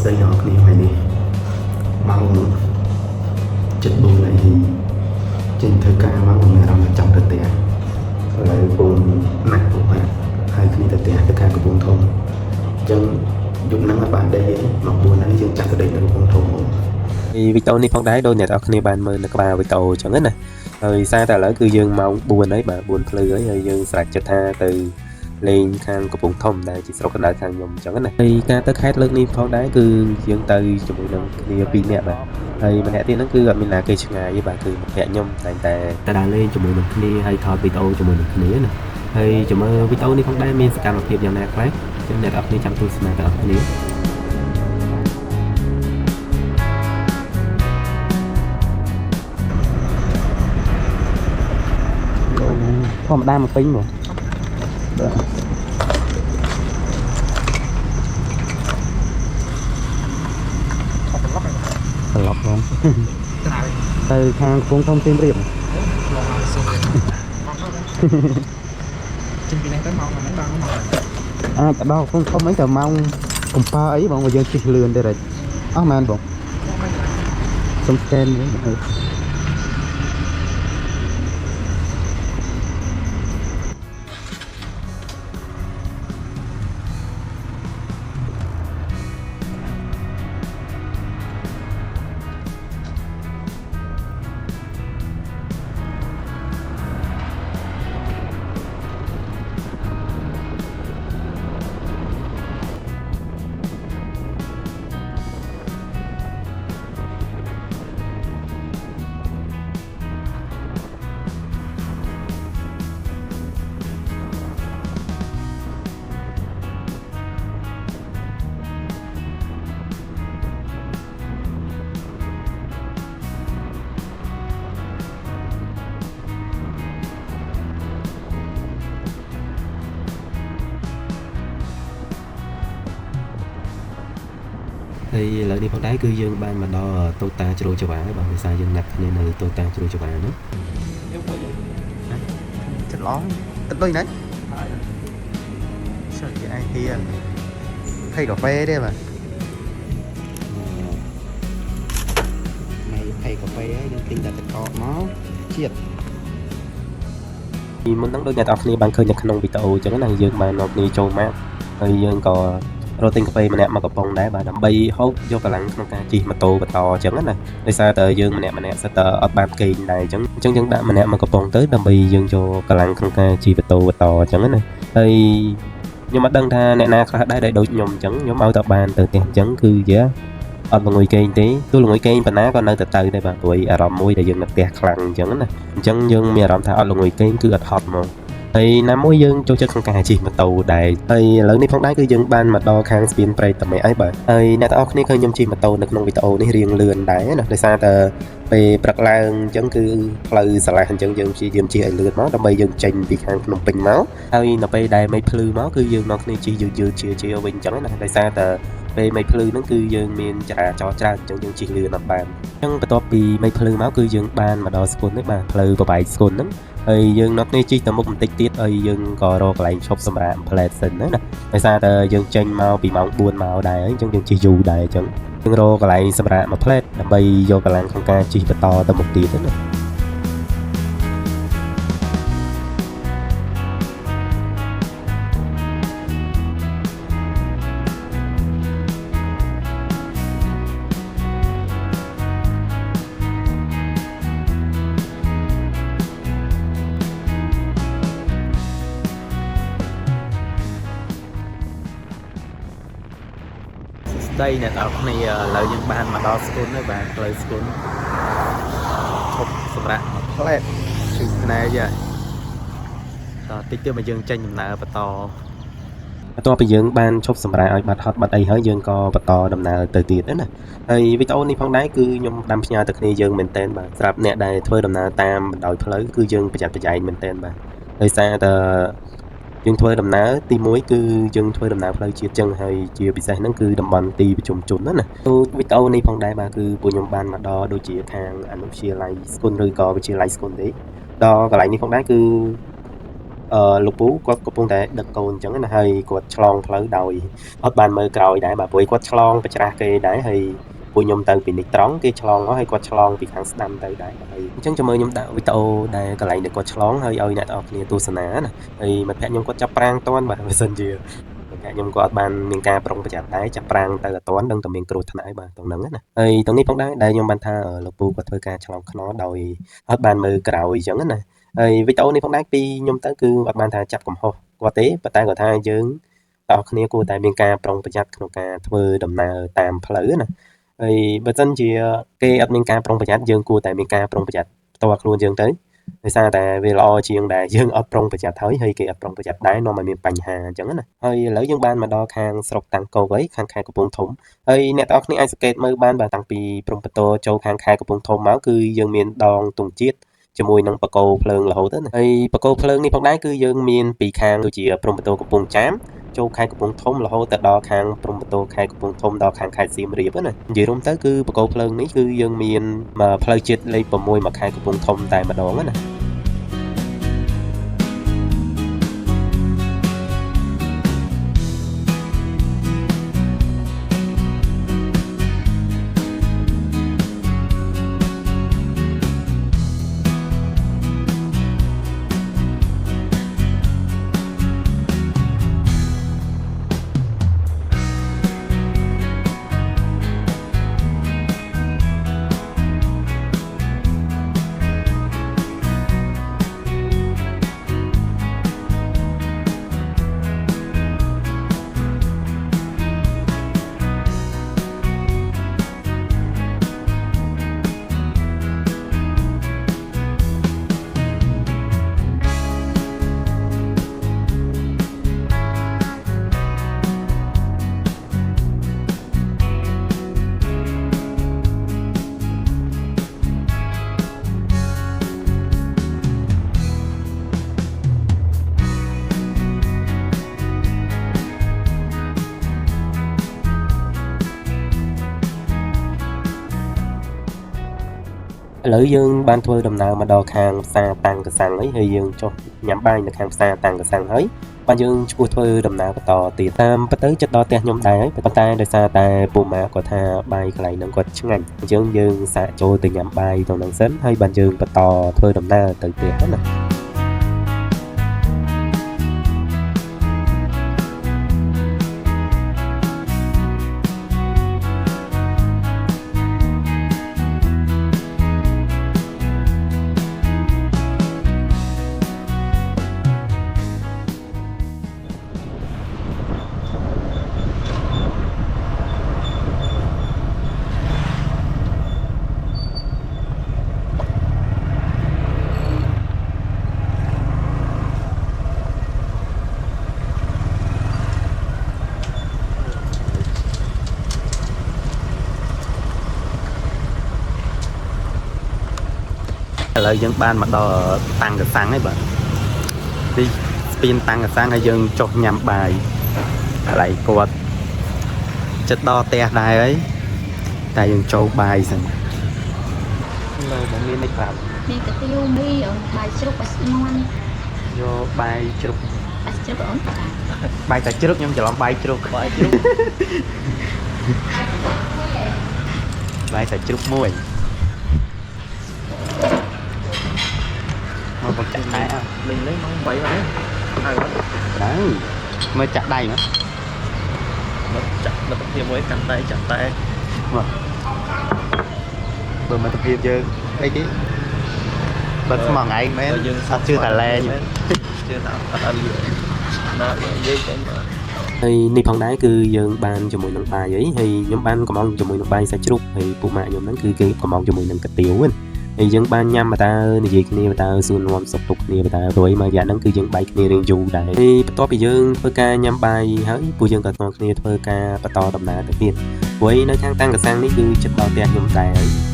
ស្ដីអ្នកគ្នាថ្ងៃនេះម៉ោង7:04នាទីចេញធ្វើការមកមានអារម្មណ៍ចង់ទៅផ្ទះឥឡូវពងណាស់ពុកម៉ាក់ហើយគ្នាទៅផ្ទះគេថាកំពង់ធំអញ្ចឹងយប់ហ្នឹងអត់បានដេកទេមក4ហ្នឹងយើងចាស់ទៅដេកនៅកំពង់ធំហ្មងវីដេអូនេះផងដែរដោយអ្នកនរគ្នាបានមើលនៅក្បាលវីដេអូអញ្ចឹងណាហើយសារតែឥឡូវគឺយើងម៉ោង4ហើយបាទ4ភ្លឺហើយយើងស្រេចចិត្តថាទៅលេងខាងកំពង់ធំដែលជាស្រុកកណ្ដាលខាងខ្ញុំអញ្ចឹងណាហើយការទៅខេត្តលើកនេះផងដែរគឺយើងទៅជាមួយនឹងគ្នា2នាក់បាទហើយម្នាក់ទៀតហ្នឹងគឺអត់មានណាគេឆ្ងាយទេបាទគឺម្នាក់ខ្ញុំតែងតែដើរលេងជាមួយនឹងគ្នាហើយថតវីដេអូជាមួយនឹងគ្នាណាហើយចាំមើលវីដេអូនេះផងដែរមានសកម្មភាពយ៉ាងណាខ្លះចឹងអ្នកនរគ្នាចាំទស្សនាទាំងអស់គ្នាធម្មតាមកពេញមកប្លុកហ្នឹងទៅខាងកំពង់ធំសៀមរាបជិះពីនេះទៅម៉ោងហ្នឹងដល់ម៉ោងអាចដល់កំពង់ធំអីទៅម៉ោងកំប៉ាអីបងបើយើងជិះលឿនទេរ៉េចអស់មែនបងសុំស្កេនវិញហើយឥឡូវនេះផងដែរគឺយើងបានមកដល់តូតាជ្រោយចង្វាហើយបងភាសាយើងណាត់គ្នានៅតូតាជ្រោយចង្វាហ្នឹងចិត្តឡងទឹកដូចហ្នឹងចុះឯងហៀនភ័យកាហ្វេទេបាទមិនភ័យកាហ្វេហើយយើងទិញតែទឹកកកមកជាតិពីមុនហ្នឹងដូចអ្នកនរគ្នាបានឃើញនៅក្នុងវីដេអូអញ្ចឹងណាយើងបានមកគ្នាចូលមកហើយយើងក៏រត់ទិញកាហ្វេម្នាក់មកកំប៉ុងដែរបាទដើម្បីហូបយកកម្លាំងក្នុងការជិះម៉ូតូបន្តអញ្ចឹងណាដោយសារតែយើងម្នាក់សិតតែអត់បានគេងដែរអញ្ចឹងយើងដាក់ម្នាក់មកកំប៉ុងទៅដើម្បីយើងយកកម្លាំងក្នុងការជិះម៉ូតូបន្តអញ្ចឹងណាហើយខ្ញុំអត់ដឹងថាអ្នកណាខ្លះដែរដែលដូចខ្ញុំអញ្ចឹងខ្ញុំឲ្យតែបានទៅផ្ទះអញ្ចឹងគឺយ៉ាអត់ល្ងុយគេងទេទោះល្ងុយគេងប៉ុណ្ណាក៏នៅតែទៅដែរបាទព្រោះអារម្មណ៍មួយដែលយើងនៅផ្ទះខ្លាំងអញ្ចឹងណាអញ្ចឹងយើងមានអារម្មណ៍ថាអត់ល្ងុយគេងគឺអត់ហត់ហ្មងហើយណាមួយយើងចូលចិត្តក្នុងការជិះម៉ូតូដែរហើយឥឡូវនេះផងដែរគឺយើងបានមកដល់ខាងស្ពានព្រៃតមេអីបាទហើយអ្នកទាំងអស់គ្នាឃើញខ្ញុំជិះម៉ូតូនៅក្នុងវីដេអូនេះរៀងលឿនដែរណាដោយសារតែពេលព្រឹកឡើងអញ្ចឹងគឺផ្លូវស្រឡះអញ្ចឹងយើងព្យាយាមជិះឲ្យលឿនមកដើម្បីយើងចេញពីខាងភ្នំពេញមកហើយនៅពេលដែលមេឃភ្លឺមកគឺយើងនាំគ្នាជិះយឺតជាវិញអញ្ចឹងណាដោយសារតែពេលមេឃភ្លឺហ្នឹងគឺយើងមានចរាចរណ៍ច្រើនអញ្ចឹងយើងជិះលឿនអត់បានអញ្ចឹងបន្ទាប់ពីមេឃភ្លឺមកគឺយើងបានមកដល់ស្គុននេះបាទផ្លូវប្របែកស្គុនហ្នឹងហើយយើងនាំគ្នាជិះទៅមុខបន្តិចទៀតហើយយើងក៏រកកន្លែងឈប់សម្រាកផ្លែតសិនណាដោយសារតែយើងចេញមកពីម៉ោង4មកដែរអញ្ចឹងយើងជិះយូរដែរអញ្ចឹងយើងរកកន្លែងសម្រាកមួយផ្លែតដើម្បីយកកម្លាំងក្នុងការជិះបន្តទៅមុខទៀតណាស្ដីអ្នកនរគ្នាឥឡូវយើងបានមកដល់ស្គុនហើយបាទផ្លូវស្គុនឈប់សម្រាប់មួយផ្លែតជិះណែយ៉ាដល់តិចទៀតមកយើងចេញដំណើរបន្តបន្ទាប់ពីយើងបានឈប់សម្រាប់ឲ្យបាត់ហត់បាត់អីហើយយើងក៏បន្តដំណើរទៅទៀតណាហើយវីដេអូនេះផងដែរគឺខ្ញុំដាំផ្ញើទៅគ្នាយើងមែនតើបាទសម្រាប់អ្នកដែលធ្វើដំណើរតាមបណ្ដោយផ្លូវគឺយើងប្រយ័ត្នប្រយែងមែនតើបាទដោយសារតែយើងធ្វើដំណើរទី1គឺយើងធ្វើដំណើរផ្លូវជាតិចឹងហើយជាពិសេសហ្នឹងគឺតំបន់ទីប្រជុំជនណាវីដេអូនេះផងដែរបាទគឺពួកខ្ញុំបានមកដល់ដូចជាខាងអនុវិទ្យាល័យស្គុនឬក៏វិទ្យាល័យស្គុនទេដល់កន្លែងនេះផងដែរគឺ លោកពូគាត់កំពុងតែដឹកកូនអញ្ចឹងណាហើយគាត់ឆ្លងផ្លូវដោយអត់បានមើលក្រោយដែរបាទព្រោះគាត់ឆ្លងប្រច្រាស់គេដែរហើយពួកខ្ញុំទៅពីនេះត្រង់គេឆ្លងមកហើយគាត់ឆ្លងពីខាងស្ដាំទៅដែរហើយអញ្ចឹងចាំមើលខ្ញុំដាក់វីដេអូដែលកន្លែងដែលគាត់ឆ្លងហើយឲ្យអ្នកទាំងអស់គ្នាទស្សនាណាហើយមិត្តភក្តិខ្ញុំគាត់ចាប់ប្រាំងតន់បាទបើសិនជាខ្ញុំក៏អត់បានមានការប្រុងប្រយ័ត្នដែរចាប់ប្រាំងទៅអត់តន់ដឹងតែមានគ្រោះថ្នាក់ហើយបាទទាំងហ្នឹងណាហើយទាំងនេះផងដែរដែលខ្ញុំបានថាលោកពូគាត់ធ្វើការឆ្លងខ្នល់ដោយអត់បានមើលក្រោយអញ្ចឹងណាហើយវីដេអូនេះផងដែរពីខ្ញុំទៅគឺអត់បានថាចាប់កំហុសគាត់ទេប៉ុន្តែគាត់ថាយើងទាំងអស់គ្នាគួរតែមានការប្រុងប្រយ័ត្នក្នុងការធ្វើដំណើរតាមផ្លូវណាហើយបើសិនជាគេអត់មានការប្រុងប្រយ័ត្នយើងគួរតែមានការប្រុងប្រយ័ត្នផ្ទាល់ខ្លួនយើងទៅដោយសារតែវាល្អជាងដែលយើងអត់ប្រុងប្រយ័ត្នហើយគេអត់ប្រុងប្រយ័ត្នដែរនាំឲ្យមានបញ្ហាអញ្ចឹងណាហើយឥឡូវយើងបានមកដល់ខាងស្រុកតាំងគោកហើយខាងខេត្តកំពង់ធំហើយអ្នកទាំងអស់គ្នាអាចសង្កេតមើលបានបាទតាំងពីព្រំប្រទល់ចូលខាងខេត្តកំពង់ធំមកគឺយើងមានដងទង់ជាតិជាមួយនឹងបកគោភ្លើងរហូតណាហើយបកគោភ្លើងនេះផងដែរគឺយើងមានពីខាងដូចជាព្រំប្រទល់កំពង់ចាមចូលខេត្តកំពង់ធំរហូតទៅដល់ខាងព្រំប្រទល់ខេត្តកំពង់ធំដល់ខាងខេត្តសៀមរាបណានិយាយរួមទៅគឺបកគោភ្លើងនេះគឺយើងមានផ្លូវជាតិលេខ6មកខេត្តកំពង់ធំតែម្ដងណាឥឡូវយើងបានធ្វើដំណើរមកដល់ខាងផ្សារតាំងកសាំងហើយយើងចុះញ៉ាំបាយនៅខាងផ្សារតាំងកសាំងហើយបាទយើងឈ្មោះធ្វើដំណើរបន្តទៀតតាមពិតទៅចិត្តដល់ផ្ទះខ្ញុំដែរហើយប៉ុន្តែដោយសារតែពូម៉ាគាត់ថាបាយកន្លែងហ្នឹងគាត់ឆ្ងាញ់អញ្ចឹងយើងសាកចូលទៅញ៉ាំបាយទៅនឹងសិនហើយបាទយើងបន្តធ្វើដំណើរទៅផ្ទះណាឥឡូវយើងបានមកដល់តាំងកសាំងហើយបាទទីស្ពានតាំងកសាំងហើយយើងចុះញ៉ាំបាយកន្លែងគាត់ចិត្តដល់ផ្ទះដែរហើយតែយើងចូលបាយសិននៅបងមាននេះប្រាប់មានកាទៀវមីអូនបាយជ្រូកបាយស្នួនយកបាយជ្រូកបាយជ្រូកអូនបាយតែជ្រូកខ្ញុំច្រឡំបាយជ្រូកបាយជ្រូកបាយតែជ្រូកមួយមកបចាក់ដៃលេងម៉ោង3ហើយហើយហ្នឹងមើលចាក់ដៃមកចាក់លទ្ធភាពមួយកាន់តែចាក់តែមកបើមិត្តភាពយើងអីគេបើស្មងឯងមែនយើងអត់ជឿតែលែងជឿតែអត់លឿនណានិយាយទៅហើយនេះផងដែរគឺយើងបានជាមួយនឹងបាយហើយខ្ញុំបានកំងជាមួយនឹងបាយសាច់ជ្រូកហើយពូម៉ាក់ខ្ញុំហ្នឹងគឺគេកំងជាមួយនឹងកាទៀវហ្នឹងហើយយើងបានញ៉ាំបតានិយាយគ្នាបតាសួននាំសុខទុក្ខគ្នាបតាព្រួយមករយៈហ្នឹងគឺយើងបាយគ្នារៀងយូរដែរហើយបន្ទាប់ពីយើងធ្វើការញ៉ាំបាយហើយពួកយើងក៏ស្មោះគ្នាធ្វើការបន្តដំណើរទៅទៀតព្រោះនៅខាងតាំងកសាំងនេះគឺចិត្តដល់ផ្ទះខ្ញុំដែរហើយ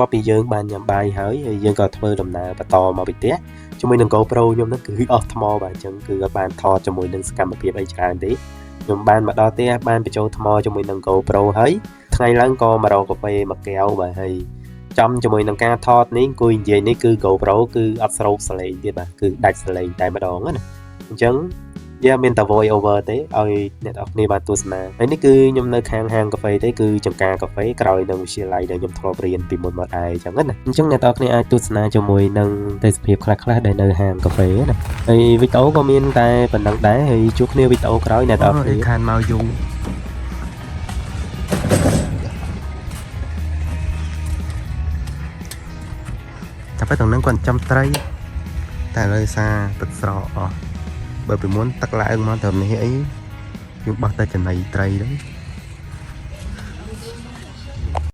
ទាប់ពីយើងបានញ៉ាំបាយហើយយើងក៏ធ្វើដំណើរបន្តមកពីផ្ទះជាមួយនឹង GoPro ខ្ញុំហ្នឹងគឺអស់ថ្មបាទអញ្ចឹងគឺអត់បានថតជាមួយនឹងសកម្មភាពអីច្រើនទេខ្ញុំបានមកដល់ផ្ទះបានបញ្ចូលថ្មជាមួយនឹង GoPro ហើយថ្ងៃឡើងក៏មករកកាហ្វេមកកែវបាទហើយចំជាមួយនឹងការថតនេះអង្គុយនិយាយនេះគឺ GoPro គឺអត់ស្រូបសលេងទៀតបាទគឺដាច់សលេងតែម្ដងណាអញ្ចឹងយើងមានតែ voice over ទេឲ្យអ្នកនរគ្នាបានទស្សនាហើយនេះគឺខ្ញុំនៅខាងហាងកាហ្វេទេគឺចំការកាហ្វេក្រោយនៅវិទ្យាល័យដែលខ្ញុំធ្លាប់រៀនពីមុនមកដែរអញ្ចឹងណាអញ្ចឹងអ្នកនរគ្នាអាចទស្សនាជាមួយនឹងទេសភាពខ្លះៗដែលនៅហាងកាហ្វេណាហើយវីដេអូក៏មានតែប៉ុណ្្នឹងដែរហើយជួបគ្នាវីដេអូក្រោយអ្នកនរគ្នា ខានមកយូរតែពេលហ្នឹងគាត់ចំត្រីតែលើសារទឹកស្រកអស់បើពីមុនទឹកឡើងមកត្រឹមនេះអីខ្ញុំបោះតែចំណីត្រីទៅ